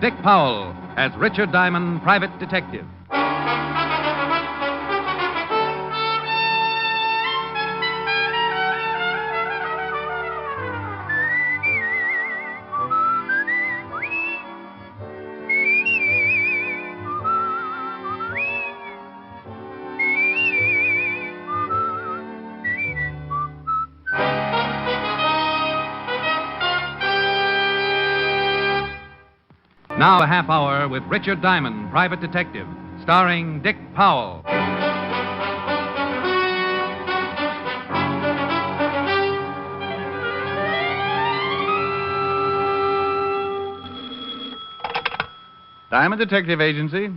Dick Powell as Richard Diamond, private detective. Now a half hour with Richard Diamond, private detective, starring Dick Powell. Diamond Detective Agency.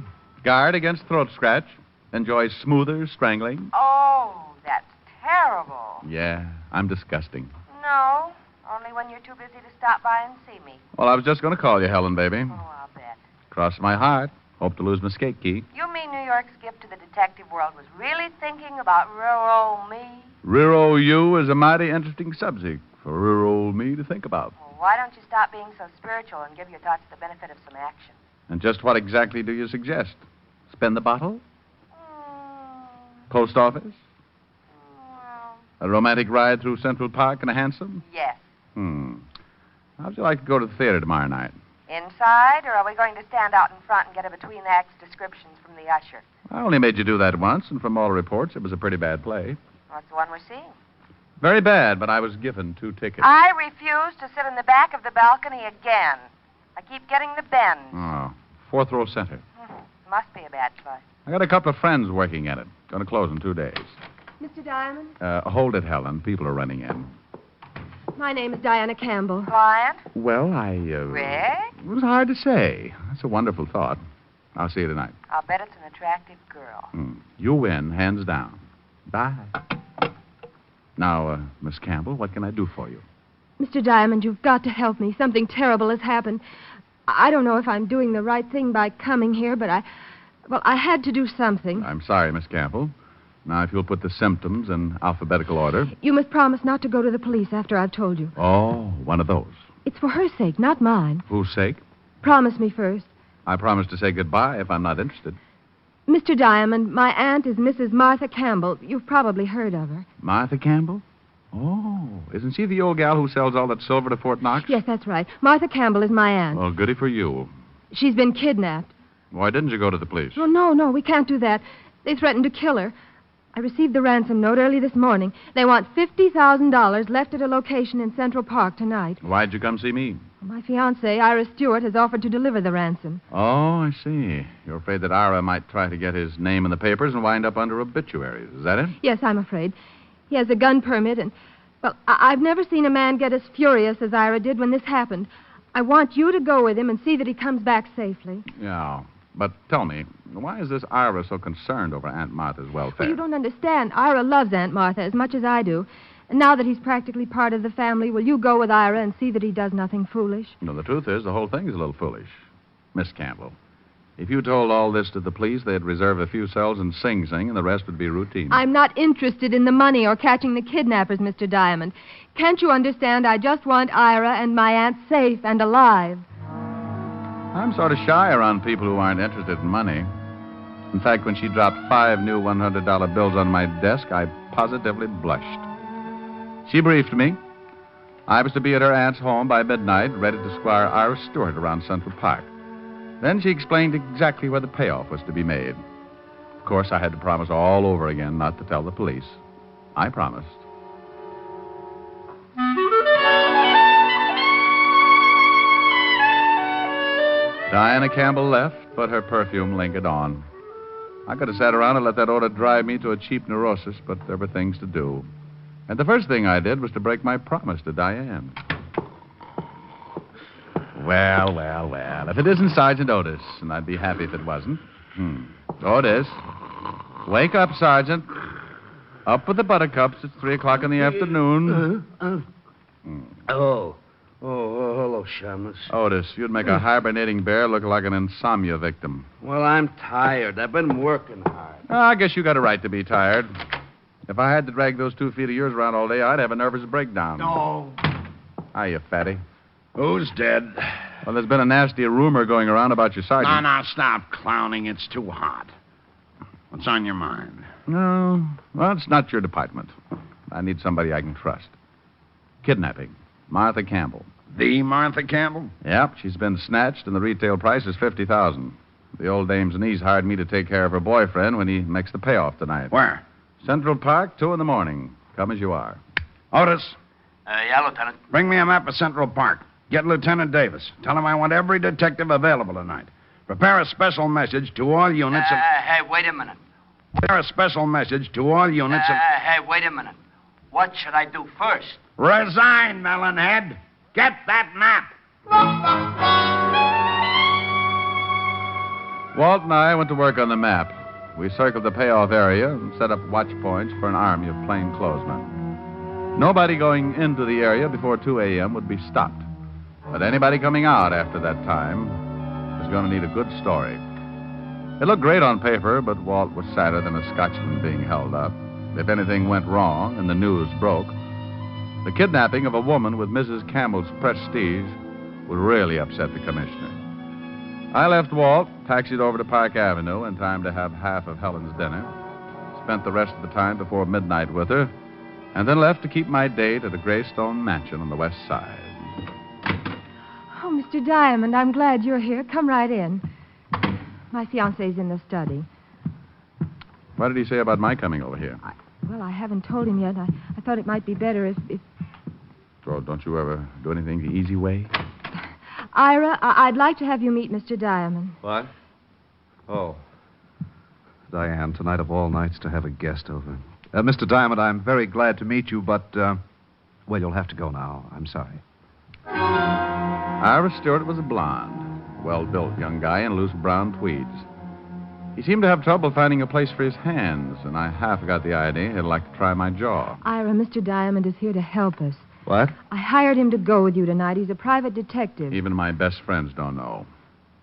Guard against throat scratch. Enjoys smoother strangling. Oh, that's terrible. Yeah, I'm disgusting. No, only when you're too busy to stop by and see me. Well, I was just going to call you, Helen, baby. Oh, I'll bet. Cross my heart. Hope to lose my skate key. You mean New York's gift to the detective world was really thinking about rural me? Rural you is a mighty interesting subject for rural me to think about. Well, why don't you stop being so spiritual and give your thoughts the benefit of some action? And just what exactly do you suggest? Spend the bottle? Post office? A romantic ride through Central Park in a hansom? Yes. How'd you like to go to the theater tomorrow night? Inside, or are we going to stand out in front and get a between-acts descriptions from the usher? I only made you do that once, and from all reports, it was a pretty bad play. What's the one we're seeing? Very bad, but I was given 2 tickets. I refuse to sit in the back of the balcony again. I keep getting the bends. Oh, 4th row center. Must be a bad choice. I got a couple of friends working at it. Going to close in 2 days. Mr. Diamond? Hold it, Helen. People are running in. My name is Diana Campbell. Client? Well, Rick? It was hard to say. That's a wonderful thought. I'll see you tonight. I'll bet it's an attractive girl. You win, hands down. Bye. Now, Miss Campbell, what can I do for you? Mr. Diamond, you've got to help me. Something terrible has happened. I don't know if I'm doing the right thing by coming here, but I had to do something. I'm sorry, Miss Campbell. Now, if you'll put the symptoms in alphabetical order. You must promise not to go to the police after I've told you. Oh, one of those. It's for her sake, not mine. Whose sake? Promise me first. I promise to say goodbye if I'm not interested. Mr. Diamond, my aunt is Mrs. Martha Campbell. You've probably heard of her. Martha Campbell? Oh, isn't she the old gal who sells all that silver to Fort Knox? Yes, that's right. Martha Campbell is my aunt. Well, goody for you. She's been kidnapped. Why didn't you go to the police? Oh, no, we can't do that. They threatened to kill her. I received the ransom note early this morning. They want $50,000 left at a location in Central Park tonight. Why'd you come see me? My fiancée, Ira Stewart, has offered to deliver the ransom. Oh, I see. You're afraid that Ira might try to get his name in the papers and wind up under obituaries. Is that it? Yes, I'm afraid. He has a gun permit, and, well, I've never seen a man get as furious as Ira did when this happened. I want you to go with him and see that he comes back safely. Yeah. But tell me, why is this Ira so concerned over Aunt Martha's welfare? Well, you don't understand. Ira loves Aunt Martha as much as I do. And now that he's practically part of the family, will you go with Ira and see that he does nothing foolish? No, the truth is, the whole thing is a little foolish. Miss Campbell, if you told all this to the police, they'd reserve a few cells in Sing Sing, and the rest would be routine. I'm not interested in the money or catching the kidnappers, Mr. Diamond. Can't you understand? I just want Ira and my aunt safe and alive. I'm sort of shy around people who aren't interested in money. In fact, when she dropped 5 new $100 bills on my desk, I positively blushed. She briefed me. I was to be at her aunt's home by midnight, ready to squire Ira Stewart around Central Park. Then she explained exactly where the payoff was to be made. Of course, I had to promise all over again not to tell the police. I promised. Diana Campbell left, but her perfume lingered on. I could have sat around and let that odor drive me to a cheap neurosis, but there were things to do. And the first thing I did was to break my promise to Diane. Well. If it isn't Sergeant Otis, and I'd be happy if it wasn't. Otis. Wake up, Sergeant. Up with the buttercups. It's 3 o'clock in the afternoon. Oh, hello, Shamus. Otis, you'd make a hibernating bear look like an insomnia victim. Well, I'm tired. I've been working hard. I guess you got a right to be tired. If I had to drag those 2 feet of yours around all day, I'd have a nervous breakdown. No. Hiya, fatty. Who's dead? Well, there's been a nasty rumor going around about your sergeant. No, stop clowning. It's too hot. What's on your mind? No. Well, it's not your department. I need somebody I can trust. Kidnapping. Martha Campbell. The Martha Campbell? Yep, she's been snatched, and the retail price is $50,000. The old dame's niece hired me to take care of her boyfriend when he makes the payoff tonight. Where? Central Park, 2 a.m. Come as you are. Otis, Yeah, Lieutenant. bring me a map of Central Park. Get Lieutenant Davis. Tell him I want every detective available tonight. Prepare a special message to all units of... Hey, wait a minute. Prepare a special message to all units of... Hey, wait a minute. What should I do first? Resign, Melonhead. Get that map. Walt and I went to work on the map. We circled the payoff area and set up watch points for an army of plainclothesmen. Nobody going into the area before 2 a.m. would be stopped. But anybody coming out after that time was going to need a good story. It looked great on paper, but Walt was sadder than a Scotchman being held up. If anything went wrong and the news broke, the kidnapping of a woman with Mrs. Campbell's prestige would really upset the commissioner. I left Walt, taxied over to Park Avenue in time to have half of Helen's dinner, spent the rest of the time before midnight with her, and then left to keep my date at a graystone mansion on the west side. Oh, Mr. Diamond, I'm glad you're here. Come right in. My fiancé's in the study. What did he say about my coming over here? Well, I haven't told him yet. I thought it might be better if... So don't you ever do anything the easy way? Ira, I'd like to have you meet Mr. Diamond. What? Oh. Diane, tonight of all nights to have a guest over. Mr. Diamond, I'm very glad to meet you, but, well, you'll have to go now. I'm sorry. Ira Stewart was a blonde, well-built young guy in loose brown tweeds. He seemed to have trouble finding a place for his hands, and I half got the idea he'd like to try my jaw. Ira, Mr. Diamond is here to help us. What? I hired him to go with you tonight. He's a private detective. Even my best friends don't know.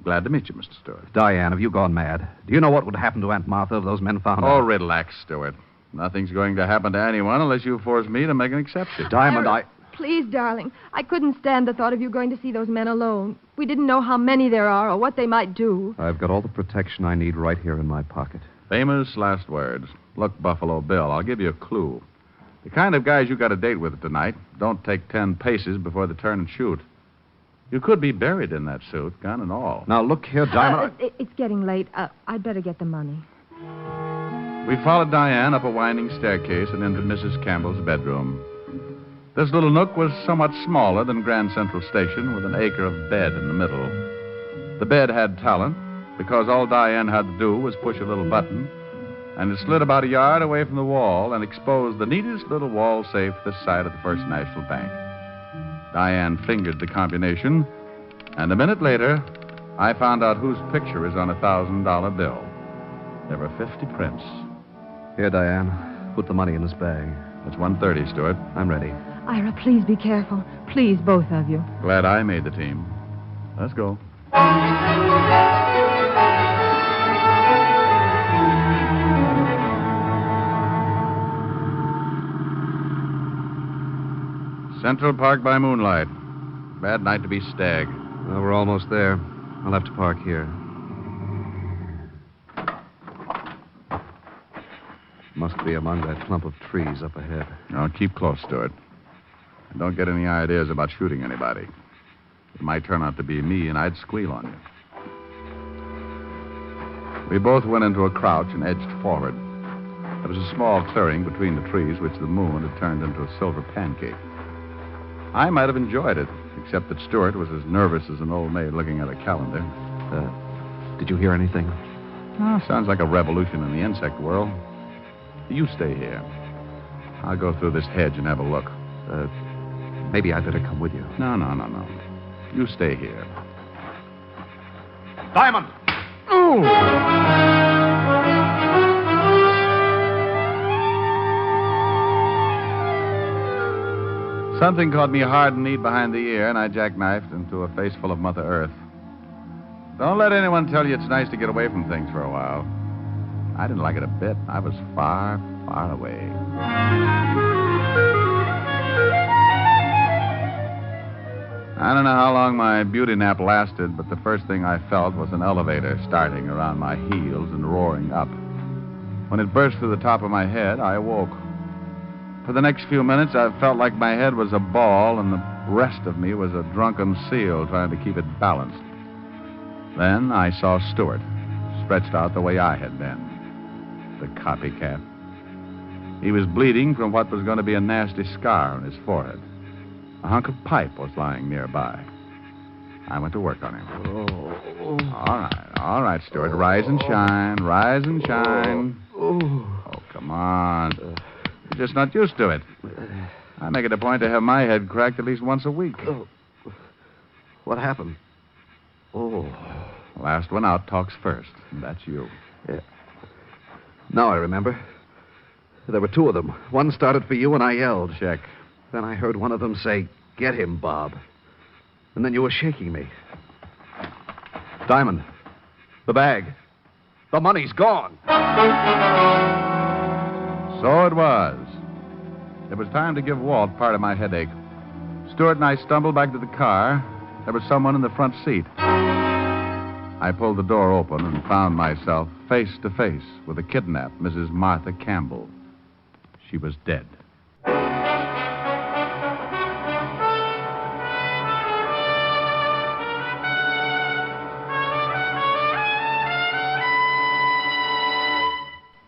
Glad to meet you, Mr. Stewart. Diane, have you gone mad? Do you know what would happen to Aunt Martha if those men found Oh, out? relax, Stewart. Nothing's going to happen to anyone unless you force me to make an exception. Diamond, Ira, please, darling. I couldn't stand the thought of you going to see those men alone. We didn't know how many there are or what they might do. I've got all the protection I need right here in my pocket. Famous last words. Look, Buffalo Bill, I'll give you a clue. The kind of guys you got a date with tonight don't take 10 paces before they turn and shoot. You could be buried in that suit, gun and all. Now, look here, Diamond. It's getting late. I'd better get the money. We followed Diane up a winding staircase and into Mrs. Campbell's bedroom. This little nook was somewhat smaller than Grand Central Station, with an acre of bed in the middle. The bed had talent, because all Diane had to do was push a little button, and it slid about a yard away from the wall and exposed the neatest little wall safe this side of the First National Bank. Diane fingered the combination, and a minute later, I found out whose picture is on a $1,000 bill. There were 50 prints. Here, Diane. Put the money in this bag. It's 1:30, Stewart. I'm ready. Ira, please be careful. Please, both of you. Glad I made the team. Let's go. Central Park by moonlight. Bad night to be stag. Well, we're almost there. I'll have to park here. Must be among that clump of trees up ahead. Now, keep close, Stewart. And don't get any ideas about shooting anybody. It might turn out to be me, and I'd squeal on you. We both went into a crouch and edged forward. There was a small clearing between the trees, which the moon had turned into a silver pancake. I might have enjoyed it, except that Stewart was as nervous as an old maid looking at a calendar. Did you hear anything? Oh, sounds like a revolution in the insect world. You stay here. I'll go through this hedge and have a look. Maybe I'd better come with you. No. You stay here. Diamond! Something caught me hard and neat behind the ear, and I jackknifed into a face full of Mother Earth. Don't let anyone tell you it's nice to get away from things for a while. I didn't like it a bit. I was far, far away. I don't know how long my beauty nap lasted, but the first thing I felt was an elevator starting around my heels and roaring up. When it burst through the top of my head, I awoke. For the next few minutes, I felt like my head was a ball and the rest of me was a drunken seal trying to keep it balanced. Then I saw Stewart, stretched out the way I had been. The copycat. He was bleeding from what was going to be a nasty scar on his forehead. A hunk of pipe was lying nearby. I went to work on him. All right, Stewart. Rise and shine, rise and shine. Oh, come on. You're just not used to it. I make it a point to have my head cracked at least once a week. What happened? Oh. Last one out talks first, and that's you. Yeah. Now I remember. There were two of them. One started for you, and I yelled. Check. Then I heard one of them say, "Get him, Bob." And then you were shaking me. Diamond. The bag. The money's gone. So it was. It was time to give Walt part of my headache. Stewart and I stumbled back to the car. There was someone in the front seat. I pulled the door open and found myself face to face with the kidnapped Mrs. Martha Campbell. She was dead.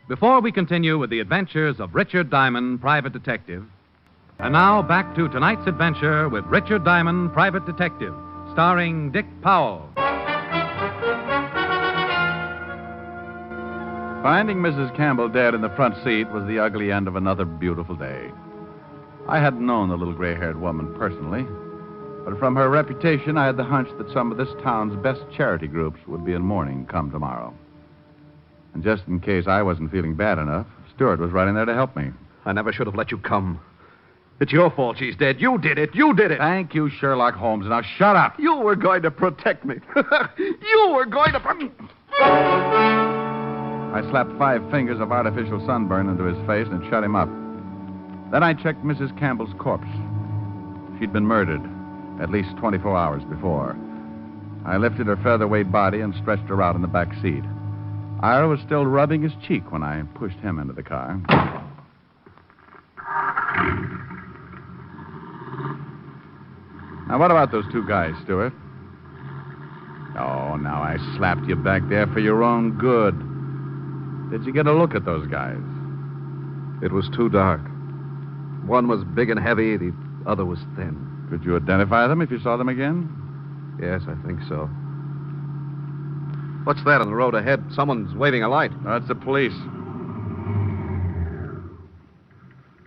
Before we continue with the adventures of Richard Diamond, Private Detective, and now back to tonight's adventure with Richard Diamond, Private Detective, starring Dick Powell. Finding Mrs. Campbell dead in the front seat was the ugly end of another beautiful day. I hadn't known the little gray-haired woman personally, but from her reputation, I had the hunch that some of this town's best charity groups would be in mourning come tomorrow. And just in case I wasn't feeling bad enough, Stewart was right in there to help me. I never should have let you come. It's your fault she's dead. You did it. You did it. Thank you, Sherlock Holmes. Now shut up. You were going to protect me. You were going to... I slapped 5 fingers of artificial sunburn into his face and shut him up. Then I checked Mrs. Campbell's corpse. She'd been murdered at least 24 hours before. I lifted her featherweight body and stretched her out in the back seat. Ira was still rubbing his cheek when I pushed him into the car. Now, what about those 2 guys, Stewart? Oh, now I slapped you back there for your own good. Did you get a look at those guys? It was too dark. One was big and heavy, the other was thin. Could you identify them if you saw them again? Yes, I think so. What's that on the road ahead? Someone's waving a light. That's the police.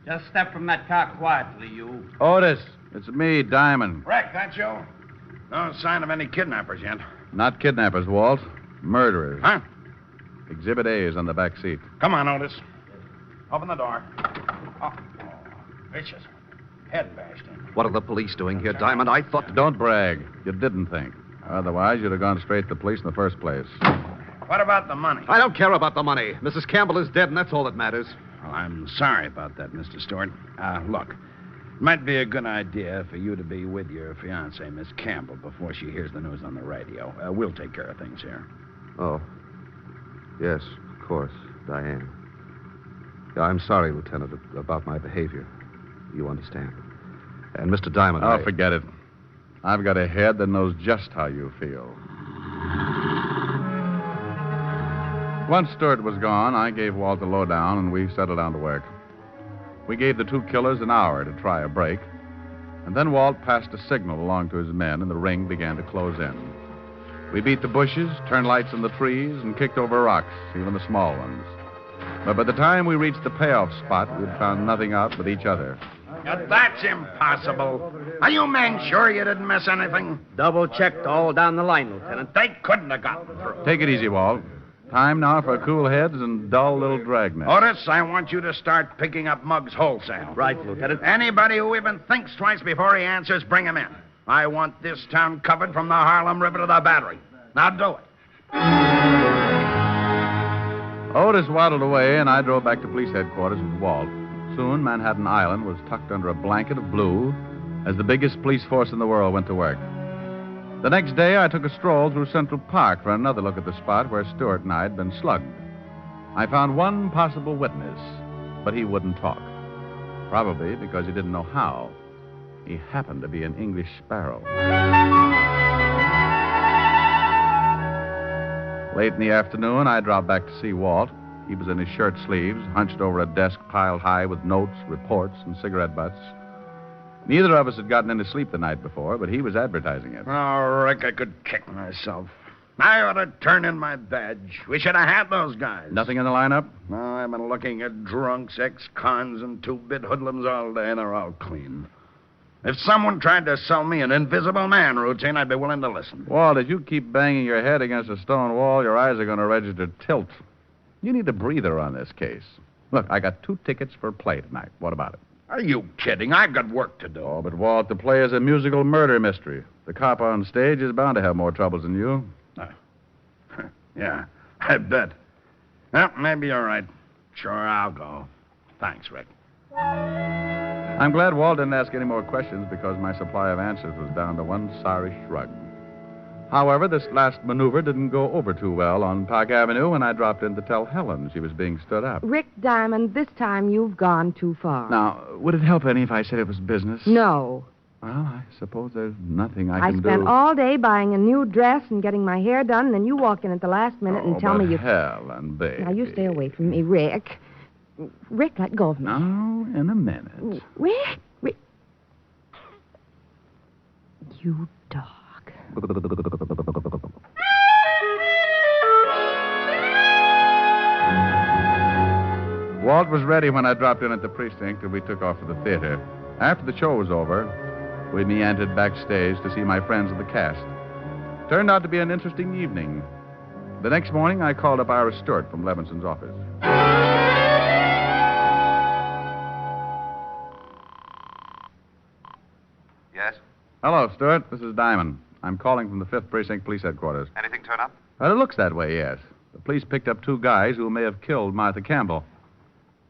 Just step from that car quietly, you. Otis, it's me, Diamond. Rick, that you? No sign of any kidnappers yet. Not kidnappers, Walt. Murderers. Huh? Exhibit A is on the back seat. Come on, Otis. Open the door. Oh, vicious. Head bashed in. What are the police doing here, Diamond? I thought... Don't brag. You didn't think. Otherwise, you'd have gone straight to the police in the first place. What about the money? I don't care about the money. Mrs. Campbell is dead, and that's all that matters. Well, I'm sorry about that, Mr. Stewart. Look, it might be a good idea for you to be with your fiancée, Miss Campbell, before she hears the news on the radio. We'll take care of things here. Oh. Yes, of course, Diane. Yeah, I'm sorry, Lieutenant, about my behavior. You understand. And Mr. Diamond, Oh, forget it. I've got a head that knows just how you feel. Once Stewart was gone, I gave Walt the lowdown, and we settled down to work. We gave the 2 killers an hour to try a break, and then Walt passed a signal along to his men, and the ring began to close in. We beat the bushes, turned lights in the trees, and kicked over rocks, even the small ones. But by the time we reached the payoff spot, we'd found nothing out but each other. Now, that's impossible. Are you men sure you didn't miss anything? Double-checked all down the line, Lieutenant. They couldn't have gotten through. Take it easy, Walt. Time now for cool heads and dull little dragnets. Otis, I want you to start picking up mugs wholesale. Right, Lieutenant. Anybody who even thinks twice before he answers, bring him in. I want this town covered from the Harlem River to the Battery. Now do it. Otis waddled away, and I drove back to police headquarters with Walt. Soon, Manhattan Island was tucked under a blanket of blue as the biggest police force in the world went to work. The next day, I took a stroll through Central Park for another look at the spot where Stewart and I had been slugged. I found one possible witness, but he wouldn't talk. Probably because he didn't know how. He happened to be an English sparrow. Late in the afternoon, I dropped back to see Walt. He was in his shirt sleeves, hunched over a desk piled high with notes, reports, and cigarette butts. Neither of us had gotten any sleep the night before, but he was advertising it. Oh, Rick, I could kick myself. I ought to turn in my badge. We should have had those guys. Nothing in the lineup? No, I've been looking at drunks, ex-cons, and two-bit hoodlums all day, and they're all clean. If someone tried to sell me an invisible man routine, I'd be willing to listen. Walt, if you keep banging your head against a stone wall, your eyes are going to register tilt. You need a breather on this case. Look, I got 2 tickets for play tonight. What about it? Are you kidding? I've got work to do. Oh, but Walt, the play is a musical murder mystery. The cop on stage is bound to have more troubles than you. Yeah, I bet. Well, maybe you're right. Sure, I'll go. Thanks, Rick. I'm glad Walt didn't ask any more questions because my supply of answers was down to one sorry shrug. However, this last maneuver didn't go over too well on Park Avenue when I dropped in to tell Helen she was being stood up. Rick Diamond, this time you've gone too far. Now, would it help any if I said it was business? No. Well, I suppose there's nothing I can do. I spent all day buying a new dress and getting my hair done, and then you walk in at the last minute and tell me you... Helen, baby. Now, you stay away from me, Rick. Rick, let go of me. No, in a minute. Rick. You dog. Walt was ready when I dropped in at the precinct and we took off to the theater. After the show was over, we meandered backstage to see my friends of the cast. Turned out to be an interesting evening. The next morning, I called up Ira Stewart from Levinson's office. Yes? Hello, Stewart. This is Diamond. I'm calling from the 5th Precinct Police Headquarters. Anything turn up? Well, it looks that way, yes. The police picked up 2 guys who may have killed Martha Campbell.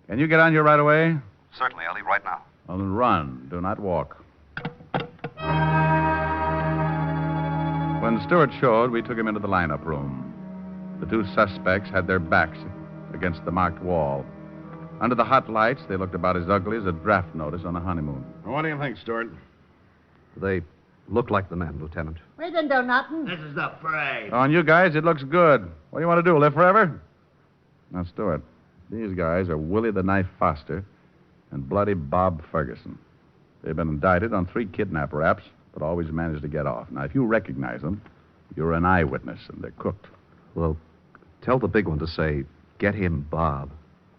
Can you get on here right away? Certainly. I'll leave right now. Well, then run. Do not walk. When Stewart showed, we took him into the lineup room. The 2 suspects had their backs against the marked wall. Under the hot lights, they looked about as ugly as a draft notice on a honeymoon. What do you think, Stewart? They look like the men, Lieutenant. We didn't do nothing. This is the parade. On you guys, it looks good. What do you want to do, live forever? Now, Stewart, these guys are Willie the Knife Foster and Bloody Bob Ferguson. They've been indicted on 3 kidnap raps, but always managed to get off. Now, if you recognize them, you're an eyewitness, and they're cooked. Well, tell the big one to say, get him, Bob.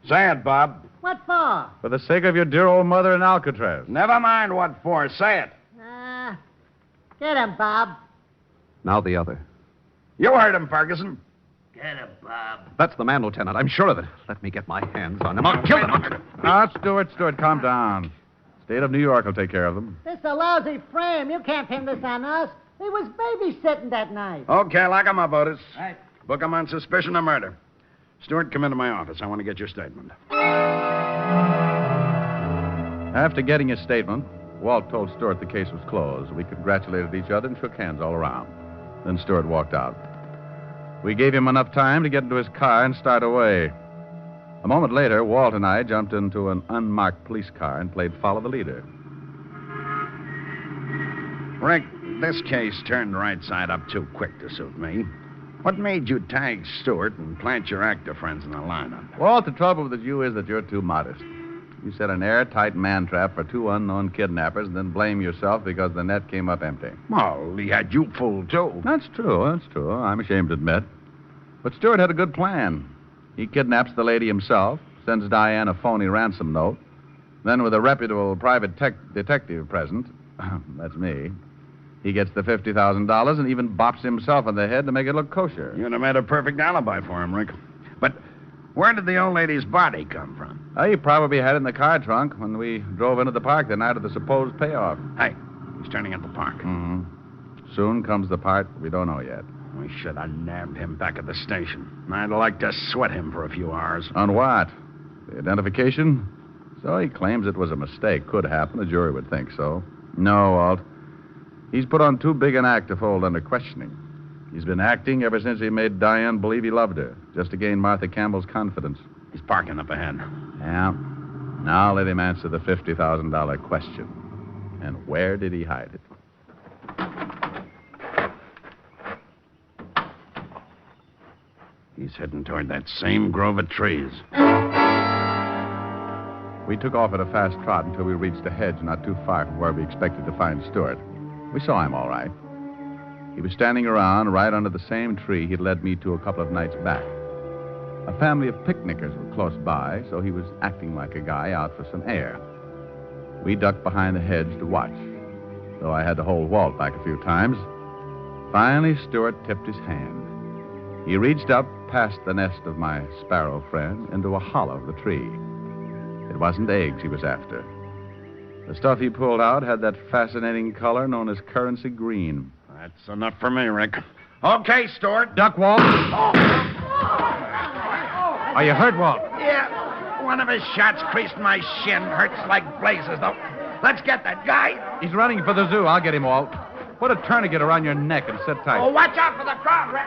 Say it, Bob. What for? For the sake of your dear old mother in Alcatraz. Never mind what for. Say it. Get him, Bob. Now the other. You heard him, Ferguson. Get him, Bob. That's the man, Lieutenant. I'm sure of it. Let me get my hands on him. I'll kill him. Now, Stewart, calm down. State of New York will take care of them. This is a lousy frame. You can't pin this on us. He was babysitting that night. Okay, lock him up, Otis. Right. Book him on suspicion of murder. Stewart, come into my office. I want to get your statement. After getting his statement, Walt told Stewart the case was closed. We congratulated each other and shook hands all around. Then Stewart walked out. We gave him enough time to get into his car and start away. A moment later, Walt and I jumped into an unmarked police car and played Follow the Leader. Rick, this case turned right side up too quick to suit me. What made you tag Stewart and plant your actor friends in the lineup? Walt, the trouble with you is that you're too modest. You set an airtight man trap for 2 unknown kidnappers and then blame yourself because the net came up empty. Well, he had you fooled, too. That's true. I'm ashamed to admit. But Stewart had a good plan. He kidnaps the lady himself, sends Diane a phony ransom note. Then, with a reputable private detective present, that's me, he gets the $50,000 and even bops himself on the head to make it look kosher. You'd have made a perfect alibi for him, Rick. But where did the old lady's body come from? He probably had it in the car trunk when we drove into the park the night of the supposed payoff. Hey, he's turning at the park. Mm-hmm. Soon comes the part we don't know yet. We should have nabbed him back at the station. I'd like to sweat him for a few hours. On what? The identification? So he claims it was a mistake. Could happen. The jury would think so. No, Walt. He's put on too big an act to fold under questioning. He's been acting ever since he made Diane believe he loved her, just to gain Martha Campbell's confidence. He's parking up ahead. Yeah. Now let him answer the $50,000 question. And where did he hide it? He's heading toward that same grove of trees. We took off at a fast trot until we reached a hedge not too far from where we expected to find Stewart. We saw him all right. He was standing around right under the same tree he'd led me to a couple of nights back. A family of picnickers were close by, so he was acting like a guy out for some air. We ducked behind the hedge to watch, though I had to hold Walt back a few times. Finally, Stewart tipped his hand. He reached up past the nest of my sparrow friend into a hollow of the tree. It wasn't eggs he was after. The stuff he pulled out had that fascinating color known as currency green. That's enough for me, Rick. Okay, Stewart. Duck, Walt. Are you hurt, Walt? Yeah. One of his shots creased my shin. Hurts like blazes, though. Let's get that guy. He's running for the zoo. I'll get him, Walt. Put a tourniquet around your neck and sit tight. Oh, watch out for the crowd, Rick.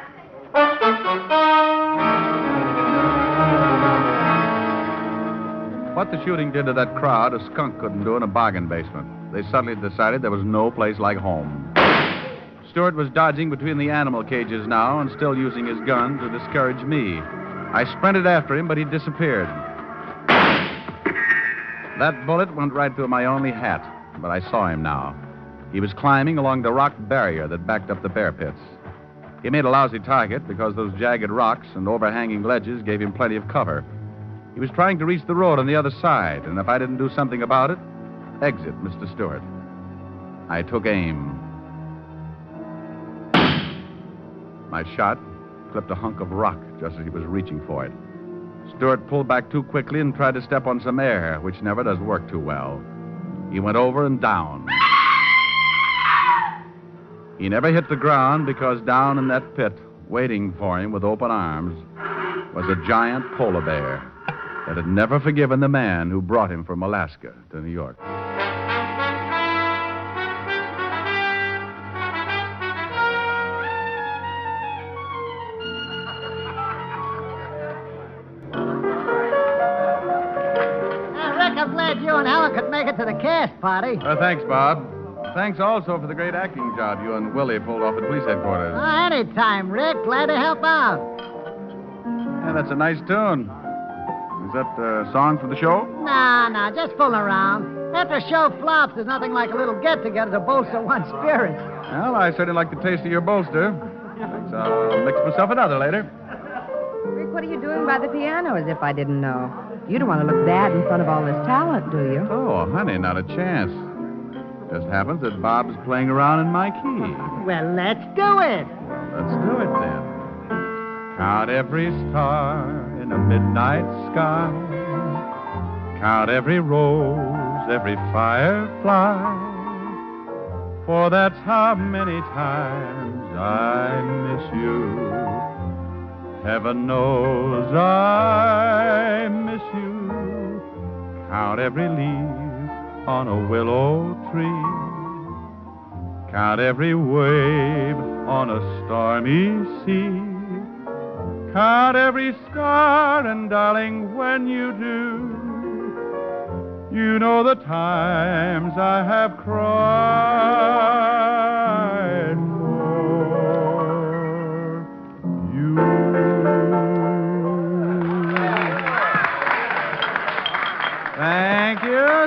What the shooting did to that crowd, a skunk couldn't do in a bargain basement. They suddenly decided there was no place like home. Stewart was dodging between the animal cages now and still using his gun to discourage me. I sprinted after him, but he disappeared. That bullet went right through my only hat, but I saw him now. He was climbing along the rock barrier that backed up the bear pits. He made a lousy target because those jagged rocks and overhanging ledges gave him plenty of cover. He was trying to reach the road on the other side, and if I didn't do something about it, exit Mr. Stewart. I took aim. My shot clipped a hunk of rock just as he was reaching for it. Stewart pulled back too quickly and tried to step on some air, which never does work too well. He went over and down. He never hit the ground because down in that pit, waiting for him with open arms, was a giant polar bear that had never forgiven the man who brought him from Alaska to New York. Rick, I'm glad you and Helen could make it to the cast party. Thanks, Bob. Thanks also for the great acting job you and Willie pulled off at police headquarters. Anytime, Rick. Glad to help out. Yeah, that's a nice tune. Is that a song for the show? Nah, just fooling around. After a show flops, there's nothing like a little get-together to bolster one's spirits. Well, I certainly like the taste of your bolster. Thanks. I'll mix myself another later. Rick, what are you doing by the piano as if I didn't know? You don't want to look bad in front of all this talent, do you? Oh, honey, not a chance. Just happens that Bob's playing around in my key. Well, let's do it. Let's do it then. Count every star in a midnight sky. Count every rose, every firefly. For that's how many times I miss you. Heaven knows I miss you. Count every leaf on a willow tree. Count every wave on a stormy sea. Count every star, and darling, when you do, you know the times I have cried for you.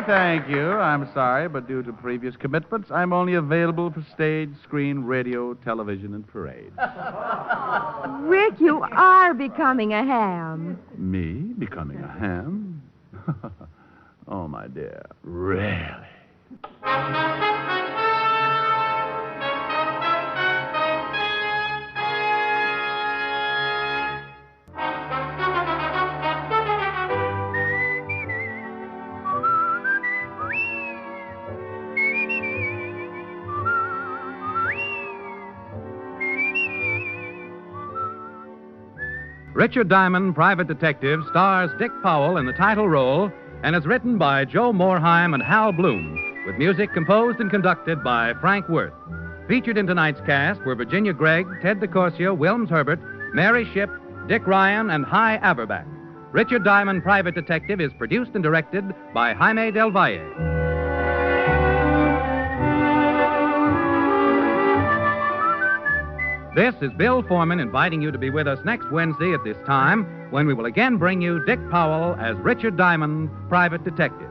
Thank you. I'm sorry, but due to previous commitments, I'm only available for stage, screen, radio, television, and parade. Rick, you are becoming a ham. Me becoming a ham? Oh, my dear, really? Richard Diamond, Private Detective, stars Dick Powell in the title role and is written by Joe Morheim and Hal Bloom, with music composed and conducted by Frank Worth. Featured in tonight's cast were Virginia Gregg, Ted DeCorsia, Wilms Herbert, Mary Shipp, Dick Ryan, and Hy Averback. Richard Diamond, Private Detective, is produced and directed by Jaime Del Valle. This is Bill Foreman inviting you to be with us next Wednesday at this time when we will again bring you Dick Powell as Richard Diamond, Private Detective.